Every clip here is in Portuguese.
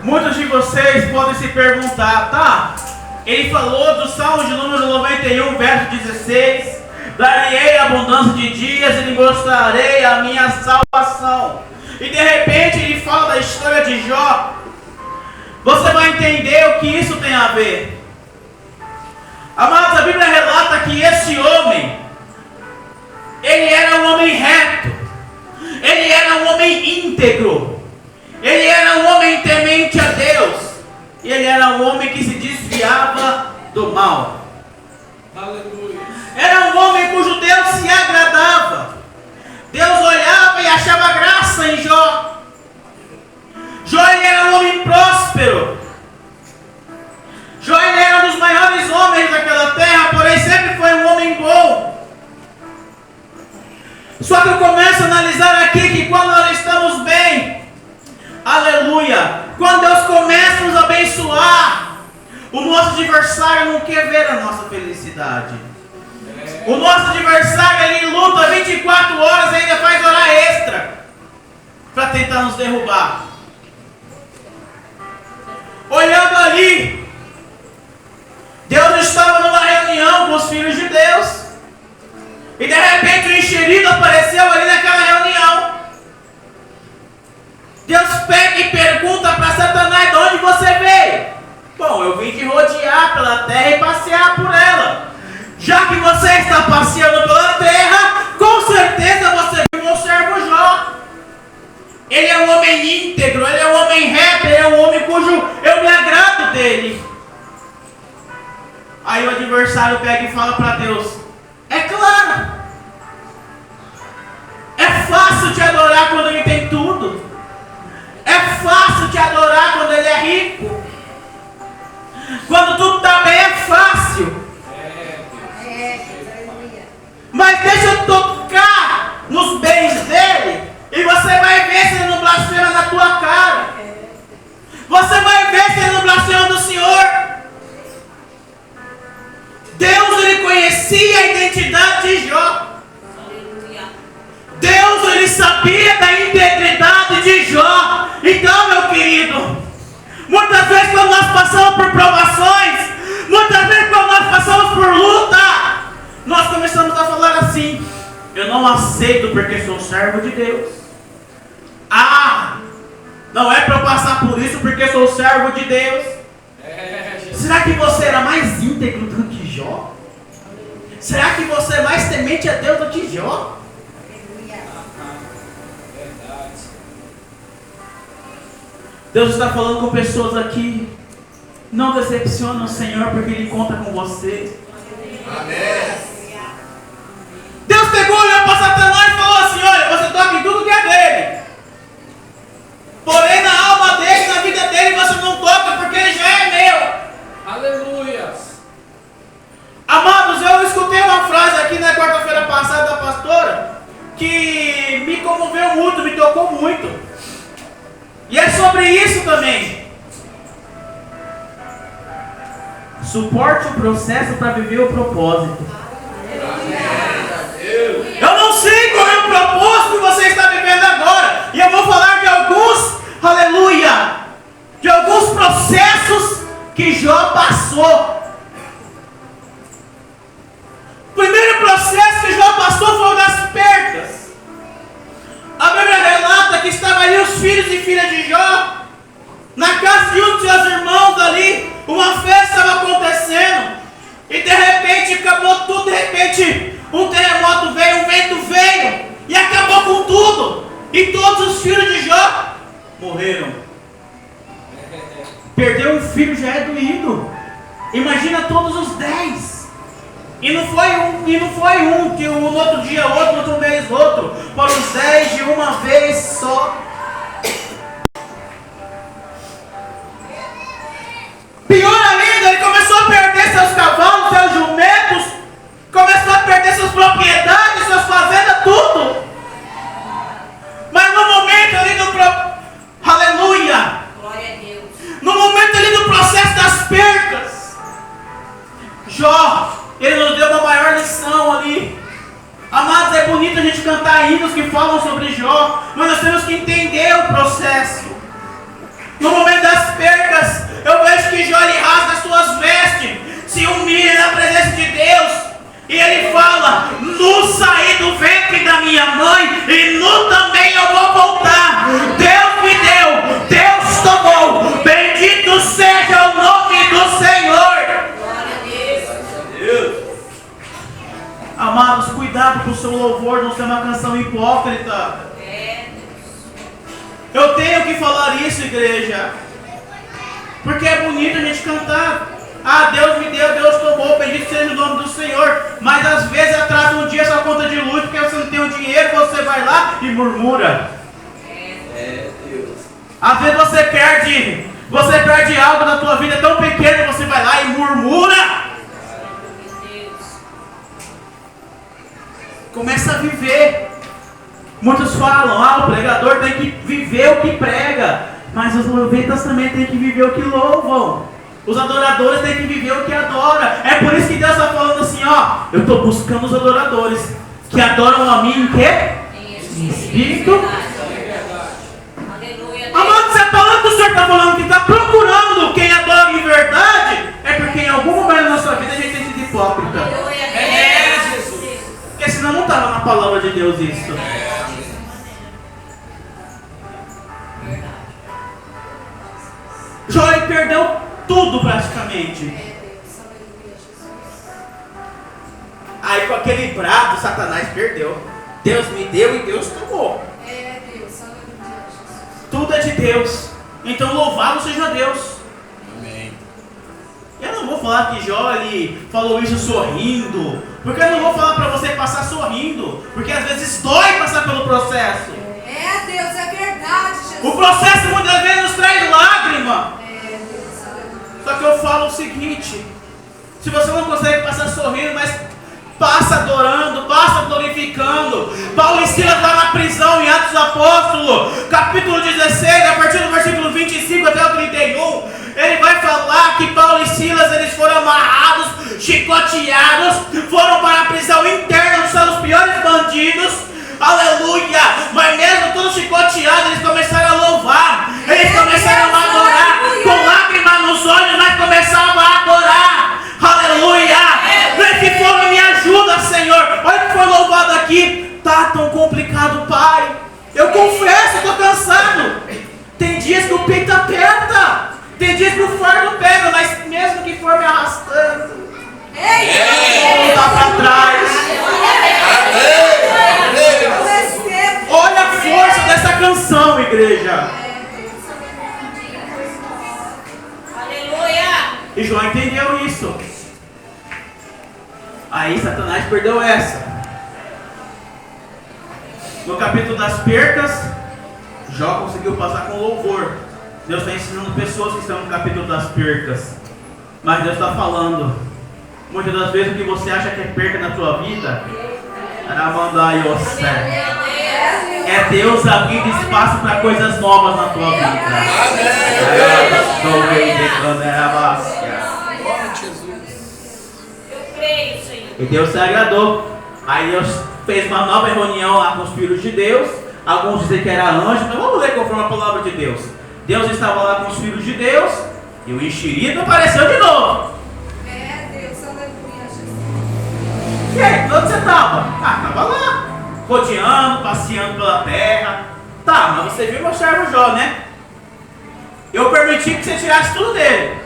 Muitos de vocês podem se perguntar, tá? Ele falou do Salmo de número 91, verso 16. Dar-lhe abundância de dias e lhe mostrarei a minha salvação. E de repente ele fala da história de Jó. Você vai entender o que isso tem a ver. Amados, a Bíblia relata que esse homem, ele era um homem reto. Ele era um homem íntegro. Ele era um homem temente a Deus. E ele era um homem que se desviava do mal. Aleluia. Era um homem cujo Deus se agradava. Deus olhava e achava graça em Jó. Jó, ele era um homem próspero. Jó, ele era um dos maiores homens daquela terra, porém sempre foi um homem bom. Só que eu começo a analisar aqui que quando nós estamos bem, aleluia, quando Deus começa a nos abençoar, o nosso adversário não quer ver a nossa felicidade. O nosso adversário, ele luta 24 horas e ainda faz hora extra para tentar nos derrubar. Olhando ali, Deus estava numa reunião com os filhos de Deus. E de repente o enxerido apareceu ali naquela reunião. Deus pega e pergunta para Satanás: de onde você veio? Bom, eu vim te rodear pela terra e passear por ela. Já que você está passeando pela terra, com certeza você viu meu servo Jó. Ele é um homem íntegro, ele é um homem reto, ele é um homem cujo eu me agrado dele. Aí o adversário pega e fala para Deus: é claro, é fácil te adorar quando ele tem tudo. É fácil te adorar quando ele é rico. Quando tudo está bem é fácil. Mas deixa eu tocar nos bens dele e você vai ver se ele não blasfema na tua cara. Você vai ver se ele não blasfema do Senhor. Deus, ele conhecia a identidade de Jó. Deus, ele sabia da integridade de Jó. Então, meu querido, muitas vezes quando nós passamos por provações, muitas vezes quando nós passamos por luta, nós começamos a falar assim: eu não aceito porque sou servo de Deus. Ah, não é para eu passar por isso porque sou servo de Deus. Será que você era mais íntegro do que Jó? Será que você é mais temente a Deus do que Jó? Deus está falando com pessoas aqui. Não decepcione o Senhor porque Ele conta com você. Amém. Deus pegou, olhou para Satanás e falou assim: olha, você toca em tudo que é dele. Porém na alma dele, na vida dele, você não toca porque ele já é meu. Aleluia. Amados, eu escutei uma frase aqui na quarta-feira passada da pastora que me comoveu muito, me tocou muito. E é sobre isso também. Suporte o processo para viver o propósito. Eu não sei qual é o propósito que você está vivendo agora. E eu vou falar de alguns, aleluia, de alguns processos que Jó passou. O primeiro processo que Jó passou foi o das perdas. A Bíblia relata que estavam ali os filhos e filhas de Jó, na casa de um dos seus irmãos ali, uma festa estava acontecendo, e de repente acabou tudo, de repente um terremoto veio, um vento veio, e acabou com tudo, e todos os filhos de Jó morreram. Perder um filho já é doído, imagina todos os 10. E não foi um, que no outro dia outro, no outro mês outro. Foram os 10 de uma vez só. Pior ainda, ele começou a perder seus cavalos, seus jumentos, começou a perder suas propriedades, suas fazendas, tudo. Mas no momento ali do aleluia, glória a Deus. No momento ali do processo das percas, Jó, ele nos deu uma maior lição ali. Amados, é bonito a gente cantar hinos que falam sobre Jó, mas nós temos que entender também eu vou voltar. Deus me deu, Deus tomou. Bendito seja o nome do Senhor. Amados, cuidado com o seu louvor, não ser uma canção hipócrita. Eu tenho que falar isso, igreja, porque é bonito a gente cantar. Ah, Deus me deu, Deus tomou, bendito seja o nome do Senhor. Mas às vezes atrasa um dia sua conta de luz, porque você não tem o dinheiro, você vai lá e murmura. Às vezes você perde algo na tua vida tão pequeno, você vai lá e murmura. Começa a viver. Muitos falam, o pregador tem que viver o que prega, mas os louvetas também têm que viver o que louvam. Os adoradores têm que viver o que adoram. É por isso que Deus está falando assim, eu estou buscando os adoradores que adoram a mim em quê? Em espírito. Amado, se a palavra do Senhor está falando que está procurando quem adora em verdade, é porque em algum momento da nossa vida a gente tem sido hipócrita. Porque senão não estava na palavra de Deus isso. Jó perdeu tudo praticamente. Aí com aquele brado, Satanás perdeu. Deus me deu e Deus tomou. Tudo é de Deus. Então louvado seja Deus. Amém. Eu não vou falar que Jó ele falou isso sorrindo, porque eu não vou falar para você passar sorrindo, porque às vezes dói passar pelo processo. Deus, é verdade, Jesus. O processo muitas vezes nos traz lágrima. Só que eu falo o seguinte: se você não consegue passar sorrindo, mas passa adorando, passa glorificando. Paulo e Silas lá na prisão em Atos dos Apóstolos, capítulo 16, a partir do versículo 25 até o 31, ele vai falar que Paulo e Silas eles foram amarrados, chicoteados, foram para a prisão interna, são os piores bandidos. Aleluia! Mas mesmo todos chicoteados, eles começaram a louvar, eles começaram a adorar, com lágrimas nos olhos, mas começavam a adorar. Aleluia! Nesse fogo me ajuda, Senhor. Olha que foi louvado aqui. Tá tão complicado, Pai. Eu confesso, estou cansado. Tem dias que o peito aperta, tem dias que o fardo pega, mas mesmo que for me arrastando, vou voltar para trás. Olha a força dessa canção, igreja. Aleluia. E Jó entendeu isso. Aí Satanás perdeu essa. No capítulo das percas, Jó conseguiu passar com louvor. Deus está ensinando pessoas que estão no capítulo das percas. Mas Deus está falando, muitas das vezes o que você acha que é perca na tua vida, é Deus abrindo espaço para coisas novas na tua vida. E Deus se agradou. Aí Deus fez uma nova reunião lá com os filhos de Deus. Alguns dizem que era anjo, mas vamos ler conforme a palavra de Deus. Deus estava lá com os filhos de Deus e o enxerido apareceu de novo. Deus, aleluia, Jesus. E aí, onde você estava? Estava lá, rodeando, passeando pela terra. Tá, mas você viu meu servo Jó, né? Eu permiti que você tirasse tudo dele.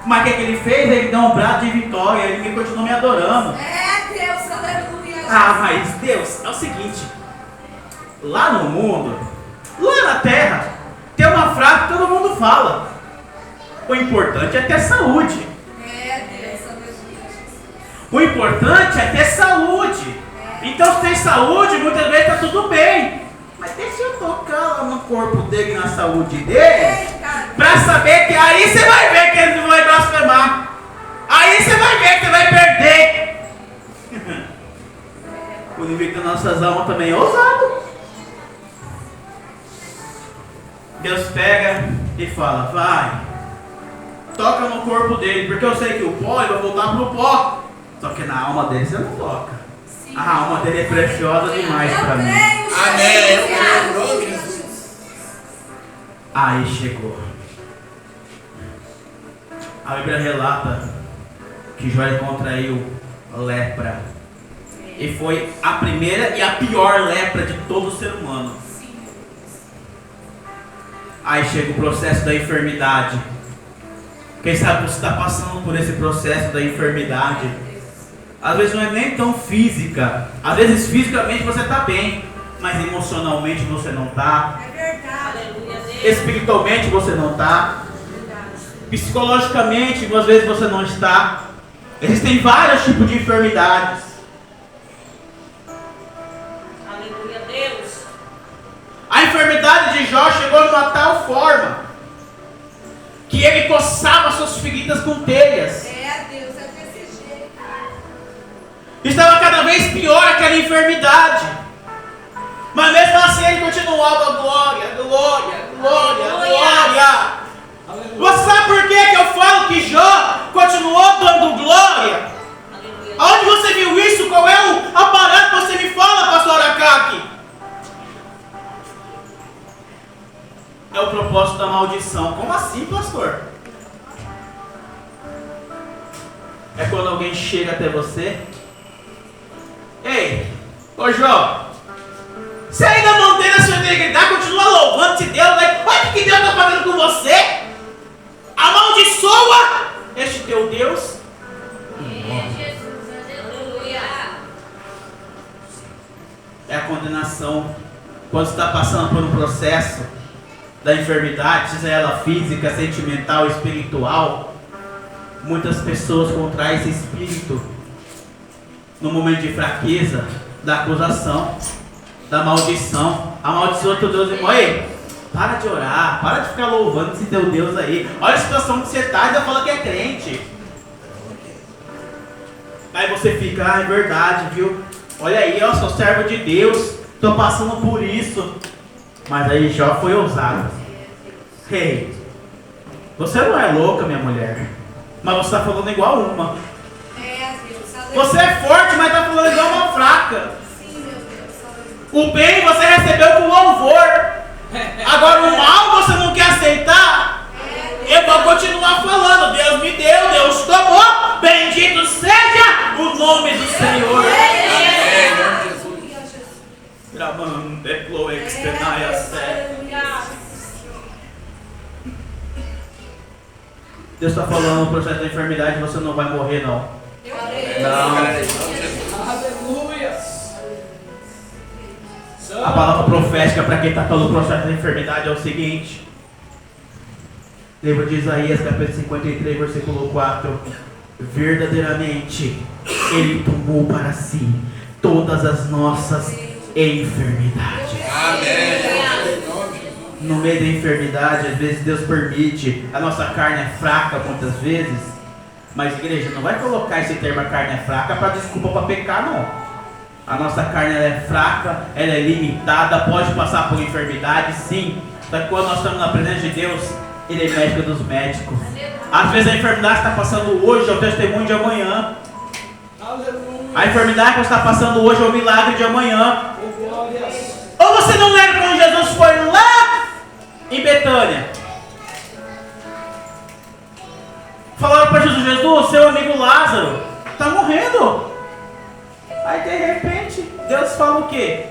Mas o que ele fez? Ele deu um brado de vitória, ele continuou me adorando. Deus, aleluia, Jesus. Mas Deus, é o seguinte. Lá no mundo, lá na terra, tem uma frase que todo mundo fala: o importante é ter saúde. Deus, aleluia, Jesus. O importante é ter saúde. Então se tem saúde, muitas vezes está tudo bem. Mas deixa eu tocar lá no corpo dele, na saúde dele, para saber que aí você vai ver que ele não vai blasfemar. Aí você vai ver que você vai perder. O inimigo das nossas almas também é ousado. Deus pega e fala: vai, toca no corpo dele, porque eu sei que o pó ele vai voltar pro pó. Só que na alma dele você não toca. Sim. A alma dele é preciosa demais para mim. Amém. Aí chegou. A Bíblia relata que Jó contraiu lepra. E foi a primeira e a pior lepra de todo ser humano. Aí chega o processo da enfermidade. Quem sabe você está passando por esse processo da enfermidade. Às vezes não é nem tão física. Às vezes fisicamente você está bem, mas emocionalmente você não está. É verdade. Espiritualmente você não está. Psicologicamente às vezes você não está. Existem vários tipos de enfermidades. Aleluia, Deus. A enfermidade de Jó chegou numa tal forma que ele coçava suas feridas com telhas. É, Deus, é desse jeito. Estava cada vez pior aquela enfermidade. Mas mesmo assim ele continuava glória, glória, glória, glória. Você sabe por que eu falo que Jó continuou dando glória? Aonde você viu isso? Qual é o aparato que você me fala, pastor Akaki? É o propósito da maldição. Como assim, pastor? É quando alguém chega até você. Ei, ô Jó, você ainda mantém a sua integridade, continua louvando-se Deus, né? Olha o que Deus está fazendo com você. Amaldiçoa este teu Deus. É a condenação. Quando você está passando por um processo da enfermidade, seja ela física, sentimental, espiritual, muitas pessoas contraem esse espírito no momento de fraqueza, da acusação, da maldição. Amaldiçoa teu Deus, irmão. Ei, para de orar, para de ficar louvando esse teu Deus aí. Olha a situação que você está e ainda fala que é crente. Aí você fica, é verdade, viu? Olha aí, eu sou servo de Deus, estou passando por isso. Mas aí Jó foi ousado. Ei, você não é louca, minha mulher, mas você está falando igual uma. É, Deus, Você é forte, mas está falando igual uma fraca. Sim, meu Deus, O bem você recebeu com louvor. Agora o mal você não quer aceitar. Eu vou continuar falando. Deus me deu, Deus tomou. Bendito seja o nome do Senhor. Deus está falando no processo da enfermidade, você não vai morrer não. A palavra profética para quem está pelo processo da enfermidade é o seguinte. Livro de Isaías, capítulo 53, versículo 4. Verdadeiramente, Ele tomou para si todas as nossas enfermidades. Amém. No meio da enfermidade, às vezes Deus permite. A nossa carne é fraca muitas vezes. Mas igreja, não vai colocar esse termo a carne é fraca para desculpa para pecar, não. A nossa carne ela é fraca, ela é limitada, pode passar por enfermidade, sim. Só que quando nós estamos na presença de Deus, Ele é médico dos médicos. Às vezes a enfermidade que está passando hoje é o testemunho de amanhã. A enfermidade que você está passando hoje é o milagre de amanhã. Ou você não lembra quando Jesus foi lá em Betânia? Falaram para Jesus, seu amigo Lázaro está morrendo. Aí de repente, Deus fala o quê?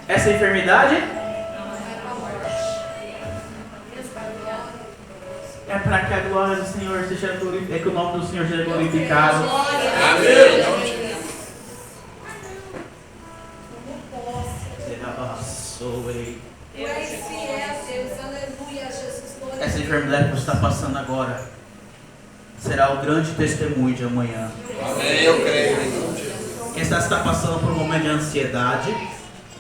Essa enfermidade é para que a glória do Senhor seja glorificada, é que o nome do Senhor seja glorificado. Amém. Essa enfermidade que você está passando agora será o grande testemunho de amanhã. Amém, eu creio. Quem está passando por um momento de ansiedade,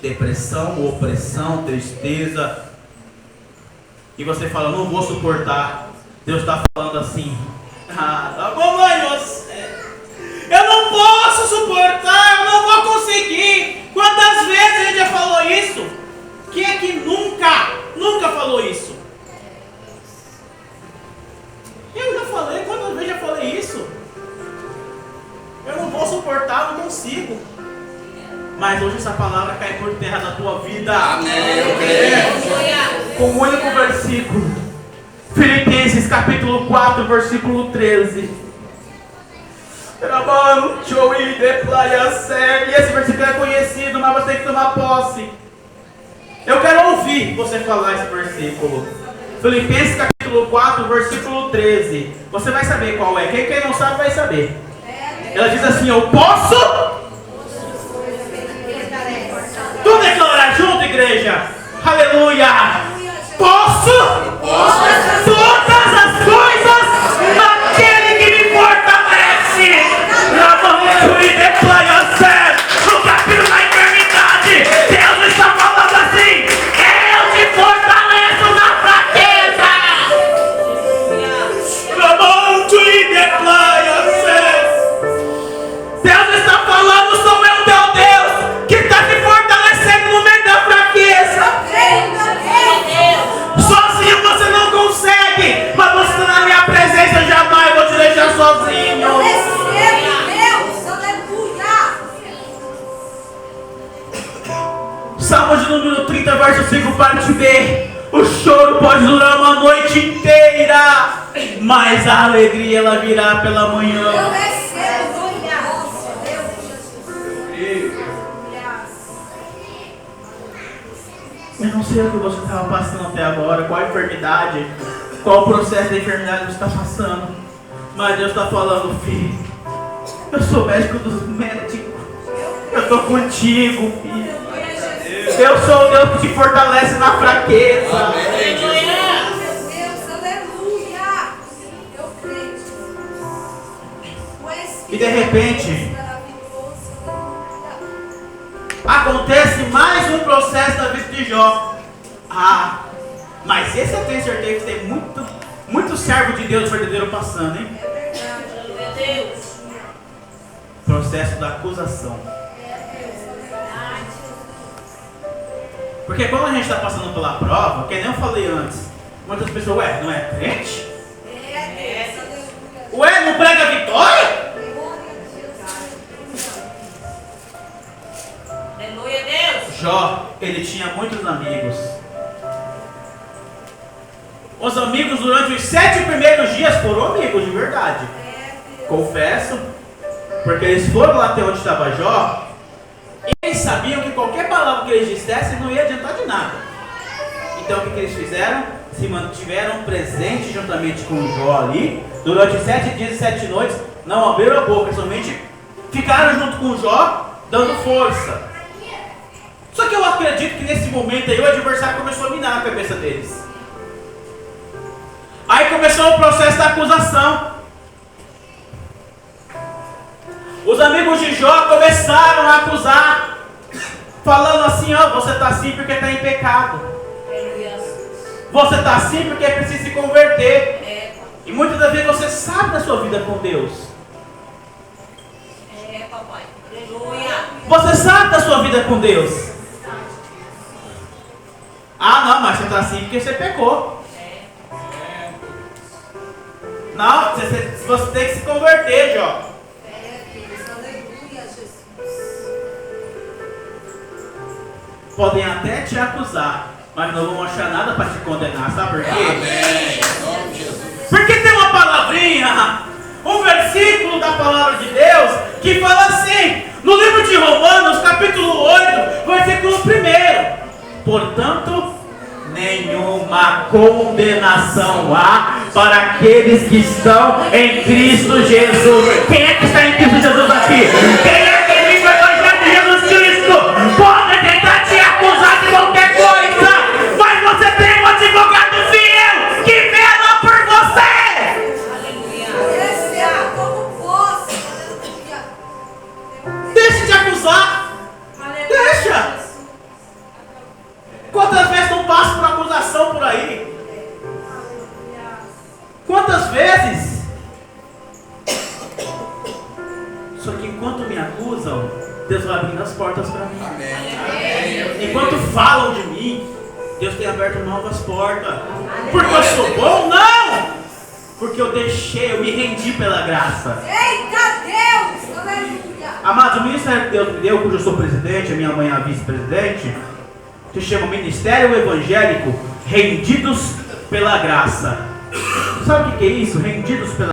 depressão, opressão, tristeza, e você fala, não vou suportar. Deus está falando assim, tá bom, mãe, eu não posso suportar, eu não vou conseguir. Quantas vezes a gente já falou isso? Quem é que nunca falou isso? Eu já falei, quantas vezes já falei isso? Eu não vou suportar, não consigo. Mas hoje essa palavra cai por terra na tua vida. Amém, eu creio. Com um único versículo. Filipenses capítulo 4, versículo 13. E esse versículo é conhecido, mas você tem que tomar posse. Eu quero ouvir você falar esse versículo. Filipenses capítulo 4, versículo 13. Você vai saber qual é. Quem não sabe vai saber. Ela diz assim: eu posso. Vamos declarar junto, igreja. Aleluia. Posso todas as coisas naquele que me fortalece. No capítulo da eternidade, Deus está falando assim: eu te fortaleço na fraqueza. Deus está falando: sou eu teu Deus que está te fortalecendo no meio da fraqueza. Sozinho você não consegue, mas você está na minha presença, eu jamais vou te deixar sozinho. Salmo de número 30, verso 5, parte B. O choro pode durar uma noite inteira, mas a alegria ela virá pela manhã. Eu não sei o que você estava passando até agora, qual a enfermidade, qual o processo da enfermidade que você está passando, mas Deus está falando: filho, eu sou médico dos médicos, eu estou contigo, filho. Eu sou o Deus que te fortalece na fraqueza. Amém. E de repente acontece mais um processo da vida de Jó. Mas esse eu tenho certeza que tem muito servo de Deus verdadeiro passando, hein? Processo da acusação. Porque quando a gente está passando pela prova, que nem eu falei antes, muitas pessoas: ué, não é crente? Ué, não prega vitória? Aleluia, Deus. Jó, ele tinha muitos amigos. Os amigos durante os 7 primeiros dias foram amigos de verdade. Confesso, porque eles foram lá até onde estava Jó. Eles sabiam que qualquer palavra que eles dissessem não ia adiantar de nada. Então o que eles fizeram? Se mantiveram presentes juntamente com Jó ali, durante 7 dias e 7 noites, não abriram a boca, somente ficaram junto com Jó, dando força. Só que eu acredito que nesse momento aí o adversário começou a minar a cabeça deles. Aí começou o processo da acusação. Os amigos de Jó começaram a acusar, falando assim: ó, você está assim porque está em pecado. Você está assim porque precisa se converter. E muitas das vezes você sabe da sua vida com Deus. Papai. Aleluia. Você sabe da sua vida com Deus. Não, mas você está assim porque você pecou. Não, você tem que se converter, Jó. Podem até te acusar, mas não vão achar nada para te condenar, sabe por quê? Amém. Porque tem uma palavrinha, um versículo da palavra de Deus que fala assim, no livro de Romanos, capítulo 8, versículo 1: portanto, nenhuma condenação há para aqueles que estão em Cristo Jesus. Quem é que está em Cristo Jesus aqui? Quem é que vive o evangelho de Jesus Cristo? Pode tentar te acusar de qualquer coisa, mas você tem um advogado fiel que vela por você. Deixa de acusar. Deixa. Quantas vezes não passo por acusação por aí? Quantas vezes? Só que enquanto me acusam, Deus vai abrindo as portas para mim. Amém. Enquanto falam de mim, Deus tem aberto novas portas. Porque eu sou bom? Não! Porque eu me rendi pela graça. Eita Deus! Aleluia! Amados, o ministério que Deus me deu, cujo eu sou presidente, a minha mãe é a vice-presidente, se chama Ministério Evangélico Rendidos pela Graça. Sabe o que é isso? Rendidos pela